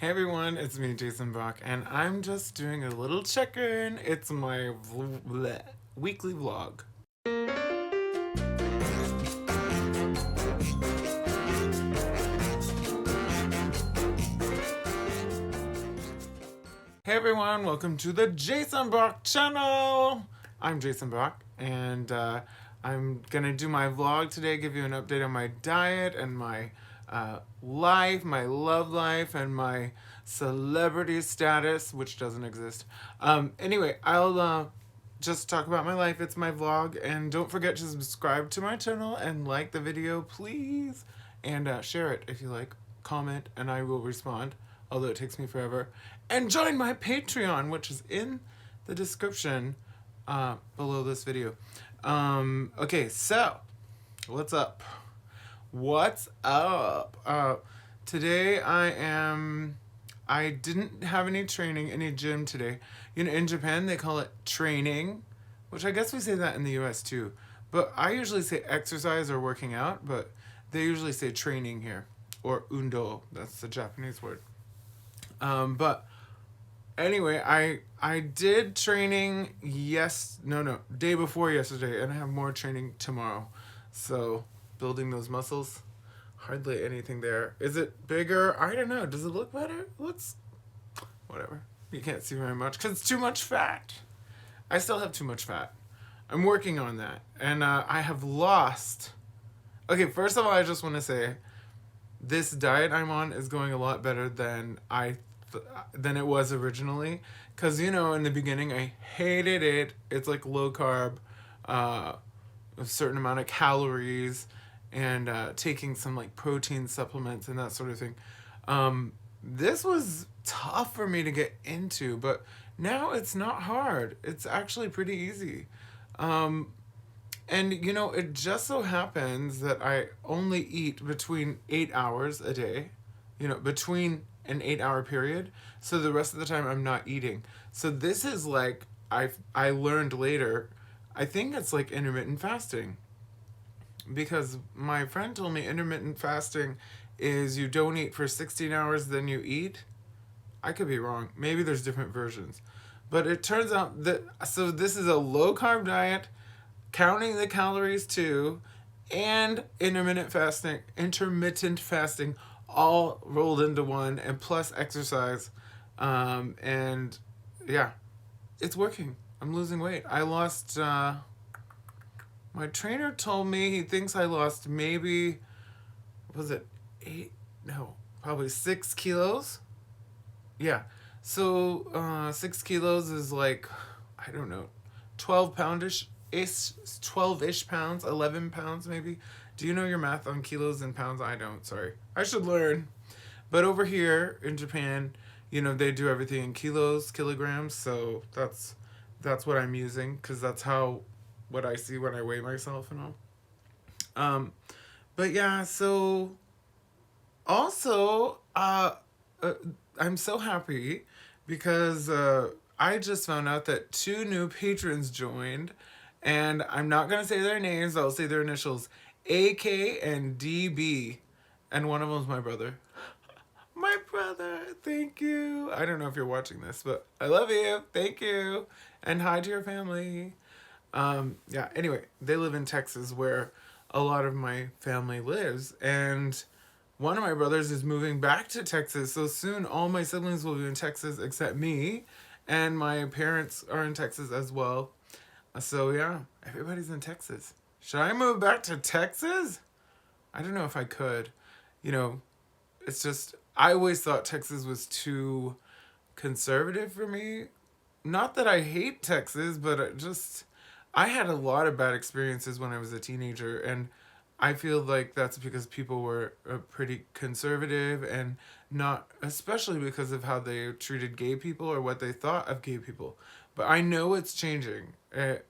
Hey everyone, it's me, Jason Brock, and I'm just doing a little check-in. It's my weekly vlog. Hey everyone, welcome to the Jason Brock channel. I'm Jason Brock, and I'm gonna do my vlog today, give you an update on my diet and my life, my love life, and my celebrity status, which doesn't exist. Anyway, I'll just talk about my life. It's my vlog, and don't forget to subscribe to my channel and like the video, please, and share it if you like. Comment, and I will respond, although it takes me forever. And join my Patreon, which is in the description below this video. Okay, so what's up? What's up? Today I didn't have any training, any gym today. You know, in Japan they call it training, which I guess we say that in the US too. But I usually say exercise or working out, but they usually say training here. Or undo, that's the Japanese word. But anyway, I did training day before yesterday, and I have more training tomorrow. So building those muscles, hardly anything there. Is it bigger? I don't know. Does it look better? It looks whatever. You can't see very much because it's too much fat. I still have too much fat. I'm working on that, and I have lost. Okay, first of all, I just want to say this diet I'm on is going a lot better than than it was originally, because you know, in the beginning I hated it. It's like low carb, a certain amount of calories, and taking some like protein supplements and that sort of thing. This was tough for me to get into, but now it's not hard. It's actually pretty easy. And you know, it just so happens that I only eat between 8 hours a day, you know, between an 8 hour period. So the rest of the time I'm not eating. So this is like, I learned later, I think it's like intermittent fasting. Because my friend told me intermittent fasting is you don't eat for 16 hours, then you eat. I could be wrong. Maybe there's different versions. But it turns out that, so this is a low carb diet, counting the calories too, and intermittent fasting, all rolled into one, and plus exercise. And yeah, it's working. I'm losing weight. I lost, my trainer told me he thinks I lost maybe, was it 8? No, probably 6 kilos. Yeah. So 6 kilos is like, I don't know, 12 ish pounds, 11 pounds maybe. Do you know your math on kilos and pounds? I don't, sorry. I should learn. But over here in Japan, you know, they do everything in kilos, kilograms, so that's what I'm using, because that's how, what I see when I weigh myself and all. Um, but yeah, so also, uh, I'm so happy because I just found out that 2 new patrons joined, and I'm not gonna say their names. I'll say their initials: AK and DB, and one of them's my brother. My brother, thank you. I don't know if you're watching this, but I love you. Thank you, and hi to your family. Yeah. Anyway, they live in Texas, where a lot of my family lives, and one of my brothers is moving back to Texas. So soon all my siblings will be in Texas except me, and my parents are in Texas as well. So yeah, everybody's in Texas. Should I move back to Texas? I don't know if I could. You know, it's just, I always thought Texas was too conservative for me. Not that I hate Texas, but I had a lot of bad experiences when I was a teenager, and I feel like that's because people were pretty conservative, and not, especially because of how they treated gay people or what they thought of gay people. But I know it's changing. I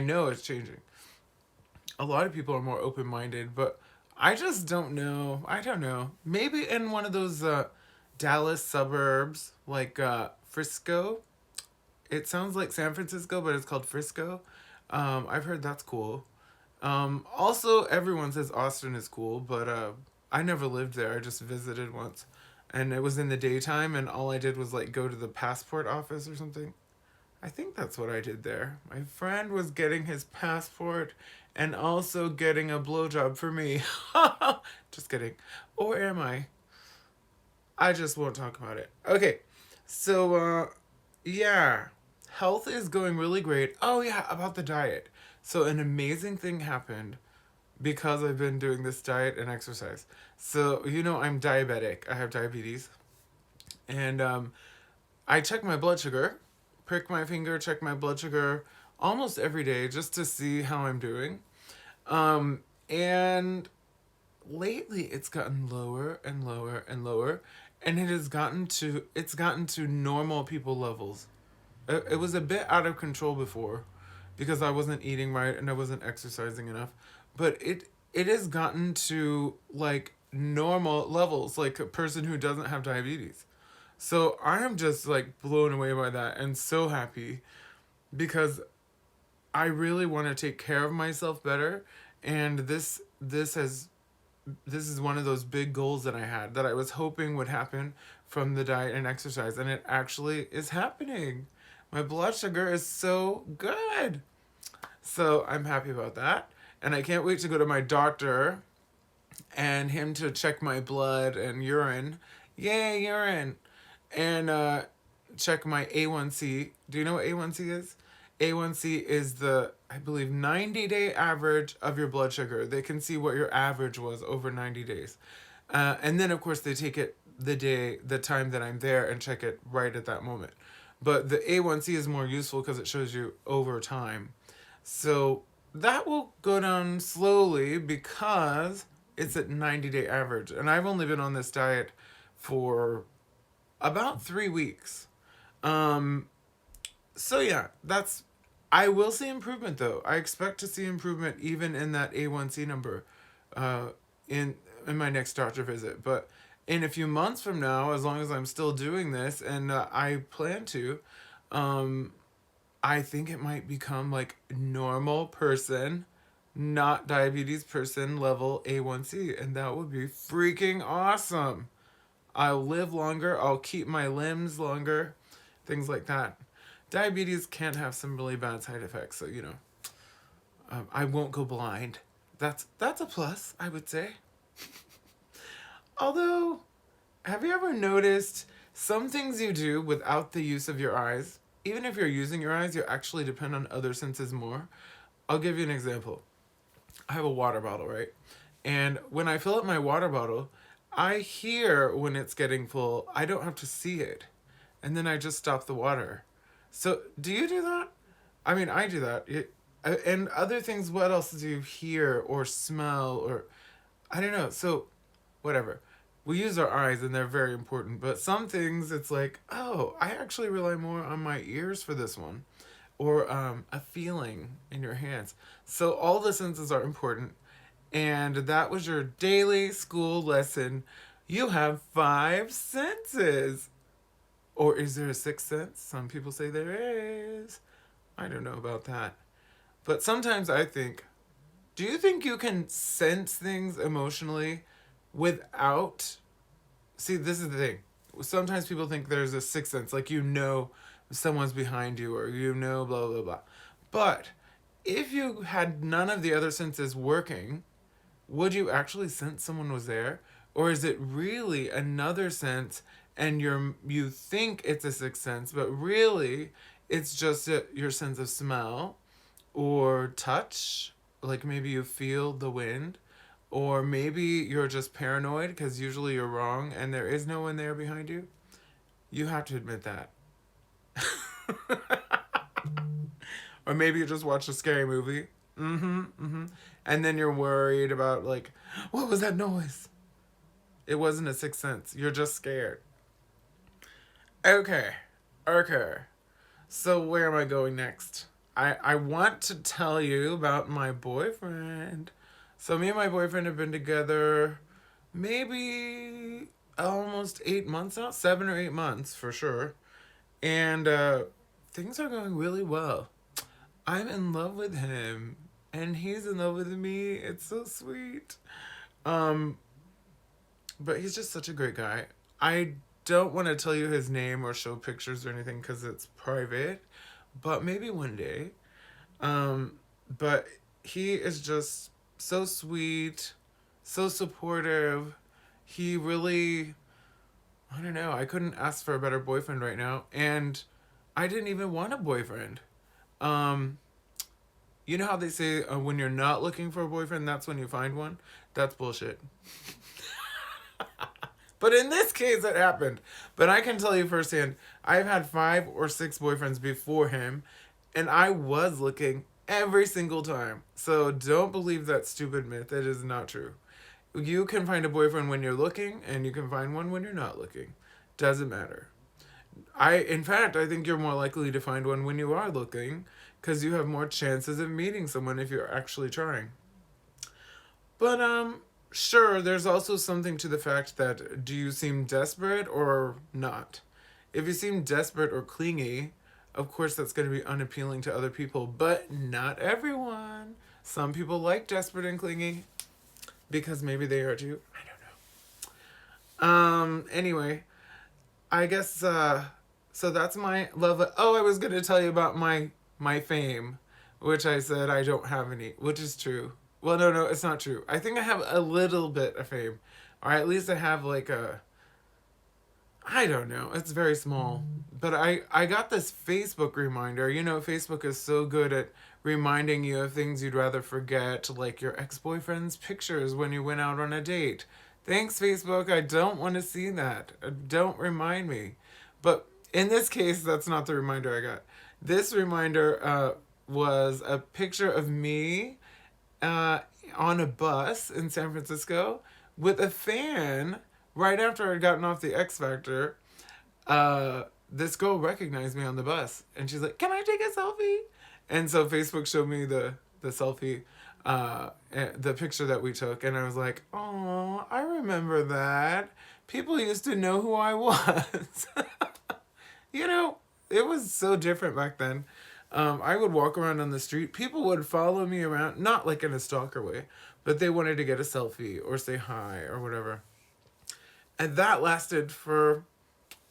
know it's changing. A lot of people are more open minded, but I just don't know. I don't know. Maybe in one of those Dallas suburbs, like Frisco. It sounds like San Francisco, but it's called Frisco. I've heard that's cool. Also, everyone says Austin is cool, but I never lived there. I just visited once, and it was in the daytime, and all I did was like go to the passport office or something. I think that's what I did there. My friend was getting his passport and also getting a blowjob for me. Just kidding. Or am I? I just won't talk about it. Okay. So, yeah. Health is going really great. Oh, yeah, about the diet. So, an amazing thing happened because I've been doing this diet and exercise. So, I'm diabetic. I have diabetes. And I check my blood sugar, prick my finger, check my blood sugar almost every day just to see how I'm doing. And lately it's gotten lower and lower and lower, and it's gotten to normal people levels. It was a bit out of control before because I wasn't eating right and I wasn't exercising enough, but it has gotten to like normal levels, like a person who doesn't have diabetes. So I am just like blown away by that and so happy because I really want to take care of myself better, and this is one of those big goals that I had that I was hoping would happen from the diet and exercise, and it actually is happening. My blood sugar is so good. So I'm happy about that. And I can't wait to go to my doctor and him to check my blood and urine. Yay, urine. And check my A1C. Do you know what A1C is? A1C is the, I believe, 90-day average of your blood sugar. They can see what your average was over 90 days. And then, of course, they take it the time that I'm there and check it right at that moment. But the A1C is more useful because it shows you over time. So that will go down slowly because it's at 90-day average. And I've only been on this diet for about 3 weeks. So yeah, I will see improvement though. I expect to see improvement even in that A1C number, uh, in my next doctor visit. But in a few months from now, as long as I'm still doing this, and I plan to, um, I think it might become like normal person, not diabetes person level A1C, and that would be freaking awesome. I'll live longer. I'll keep my limbs longer, things like that. Diabetes can have some really bad side effects, so I won't go blind. That's a plus, I would say. Although, have you ever noticed some things you do without the use of your eyes? Even if you're using your eyes, you actually depend on other senses more. I'll give you an example. I have a water bottle, right? And when I fill up my water bottle, I hear when it's getting full. I don't have to see it. And then I just stop the water. So, do you do that? I mean, I do that. And other things, what else do you hear or smell or I don't know. So, whatever. We use our eyes and they're very important, but some things it's like, oh, I actually rely more on my ears for this one, or a feeling in your hands. So all the senses are important, and that was your daily school lesson. You have 5 senses. Or is there a sixth sense? Some people say there is. I don't know about that. But sometimes I think, do you think you can sense things emotionally without. See, this is the thing. Sometimes people think there's a sixth sense, like someone's behind you or blah, blah, blah. But if you had none of the other senses working, would you actually sense someone was there? Or is it really another sense and you think it's a sixth sense, but really it's just your sense of smell or touch, like maybe you feel the wind, or maybe you're just paranoid because usually you're wrong and there is no one there behind you. You have to admit that. Or maybe you just watched a scary movie. And then you're worried about, like, what was that noise? It wasn't a sixth sense. You're just scared. Okay. Okay. So where am I going next? I want to tell you about my boyfriend. So me and my boyfriend have been together maybe almost 8 months now. 7 or 8 months for sure. And things are going really well. I'm in love with him. And he's in love with me. It's so sweet. But he's just such a great guy. I don't want to tell you his name or show pictures or anything because it's private, but maybe one day. But he is just so sweet, so supportive. He really, I don't know, I couldn't ask for a better boyfriend right now. And I didn't even want a boyfriend. Um, you know how they say when you're not looking for a boyfriend, that's when you find one? That's bullshit. But in this case, it happened. But I can tell you firsthand, I've had 5 or 6 boyfriends before him, and I was looking every single time. So don't believe that stupid myth. It is not true. You can find a boyfriend when you're looking, and you can find one when you're not looking. Doesn't matter. In fact, I think you're more likely to find one when you are looking, because you have more chances of meeting someone if you're actually trying. But sure, there's also something to the fact that do you seem desperate or not? If you seem desperate or clingy, of course that's going to be unappealing to other people, but not everyone. Some people like desperate and clingy because maybe they are too. I don't know. Anyway, I guess so that's my love. Oh, I was going to tell you about my fame, which I said I don't have any, which is true. Well, no, it's not true. I think I have a little bit of fame, or at least I have like a. I don't know. It's very small, but I got this Facebook reminder. You know, Facebook is so good at reminding you of things you'd rather forget, like your ex-boyfriend's pictures when you went out on a date. Thanks, Facebook. I don't want to see that. Don't remind me. But in this case, that's not the reminder I got. This reminder was a picture of me uh, on a bus in San Francisco with a fan right after I'd gotten off the X Factor. This girl recognized me on the bus and she's like, "Can I take a selfie?" And so Facebook showed me the selfie, the picture that we took, and I was like, "Oh, I remember that. People used to know who I was." You know, it was so different back then. I would walk around on the street. People would follow me around, not like in a stalker way, but they wanted to get a selfie or say hi or whatever. And that lasted for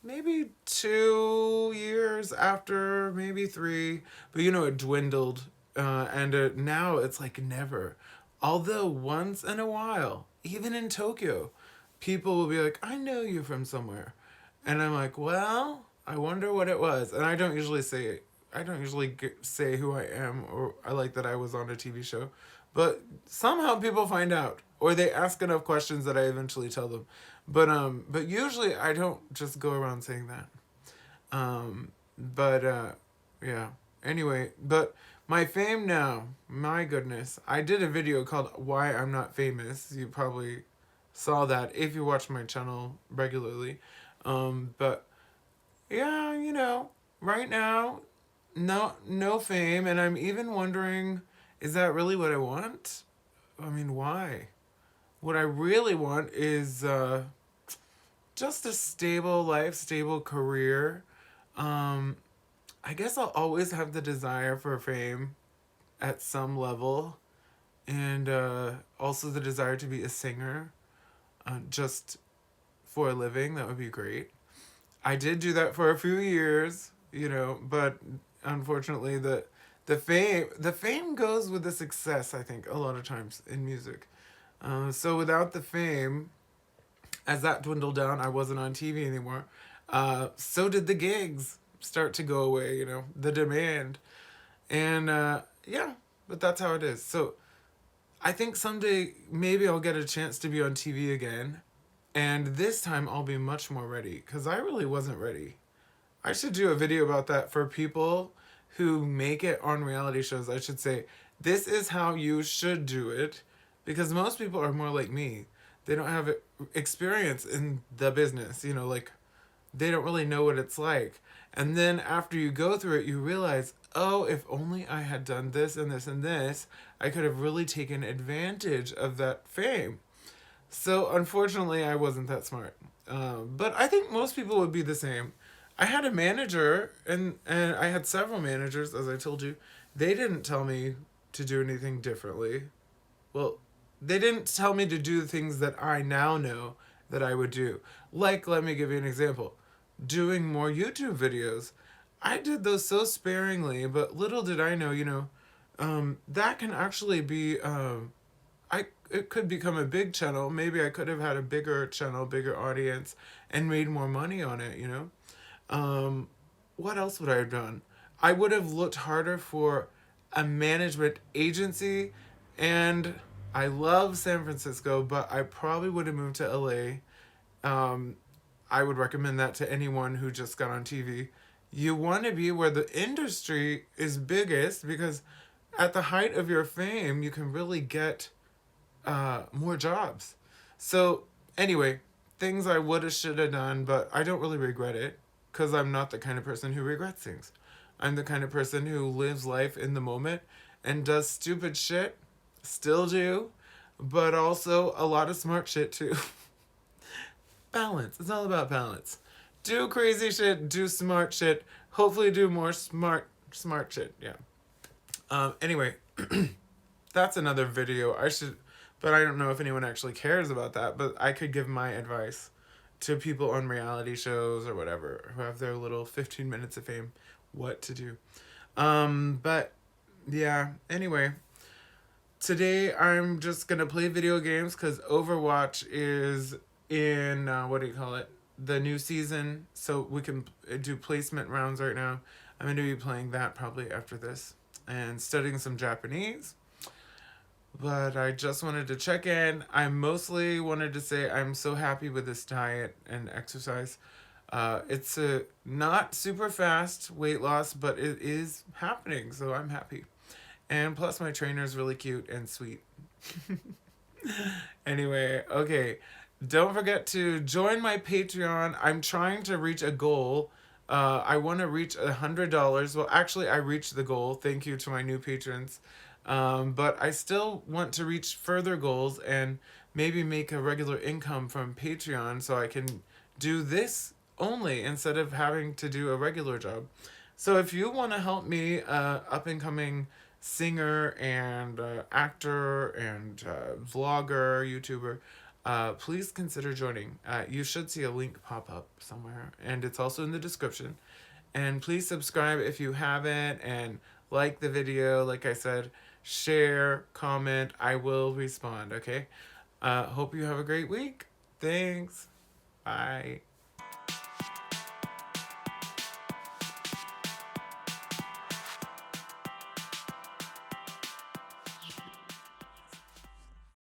maybe 2 years after, maybe 3. But you know, it dwindled. And now it's like never. Although once in a while, even in Tokyo, people will be like, "I know you from somewhere." And I'm like, "Well, I wonder what it was." And I don't usually say who I am, or I like that I was on a TV show. But somehow people find out, or they ask enough questions that I eventually tell them. But usually I don't just go around saying that. But yeah. Anyway, but my fame now, my goodness. I did a video called "Why I'm Not Famous." You probably saw that if you watch my channel regularly. But yeah, you know, right now, no fame, and I'm even wondering, is that really what I want? I mean, why? What I really want is just a stable life, stable career. Um, I guess I'll always have the desire for fame at some level, and also the desire to be a singer, just for a living. That would be great. I did do that for a few years, you know, but unfortunately the fame goes with the success, I think, a lot of times in music. So without the fame, as that dwindled down, I wasn't on TV anymore. So did the gigs start to go away, you know, the demand. And yeah, but that's how it is. So I think someday maybe I'll get a chance to be on TV again. And this time I'll be much more ready because I really wasn't ready. I should do a video about that for people who make it on reality shows. I should say, this is how you should do it because most people are more like me. They don't have experience in the business, you know, like they don't really know what it's like. And then after you go through it, you realize, oh, if only I had done this and this and this, I could have really taken advantage of that fame. So unfortunately, I wasn't that smart. But I think most people would be the same. I had a manager, and I had several managers, as I told you. They didn't tell me to do anything differently. Well, they didn't tell me to do things that I now know that I would do. Like, let me give you an example. Doing more YouTube videos. I did those so sparingly, but little did I know, that can actually be, it could become a big channel. Maybe I could have had a bigger channel, bigger audience, and made more money on it. What else would I have done? I would have looked harder for a management agency, and I love San Francisco, but I probably would have moved to LA. I would recommend that to anyone who just got on TV. You want to be where the industry is biggest, because at the height of your fame, you can really get more jobs. So, anyway, things I would have, should have done, but I don't really regret it because I'm not the kind of person who regrets things. I'm the kind of person who lives life in the moment and does stupid shit, still do, but also a lot of smart shit too. Balance. It's all about balance. Do crazy shit, do smart shit, hopefully do more smart shit. Yeah. Anyway, that's another video. But I don't know if anyone actually cares about that, but I could give my advice to people on reality shows or whatever who have their little 15 minutes of fame, what to do. But yeah, anyway, today I'm just gonna play video games because Overwatch is in, the new season, so we can do placement rounds right now. I'm gonna be playing that probably after this and studying some Japanese. But I just wanted to check in. I mostly wanted to say I'm so happy with this diet and exercise. It's a not super fast weight loss, but it is happening, so I'm happy. And plus, my trainer is really cute and sweet. Anyway, okay. Don't forget to join my Patreon. I'm trying to reach a goal. I want to reach $100. Well, actually, I reached the goal. Thank you to my new patrons. But I still want to reach further goals and maybe make a regular income from Patreon so I can do this only instead of having to do a regular job. So if you want to help me, up and coming singer and actor and vlogger, YouTuber, please consider joining. You should see a link pop up somewhere, and it's also in the description. And please subscribe if you haven't, and like the video. Like I said, share, comment. I will respond, okay? Hope you have a great week. Thanks. Bye.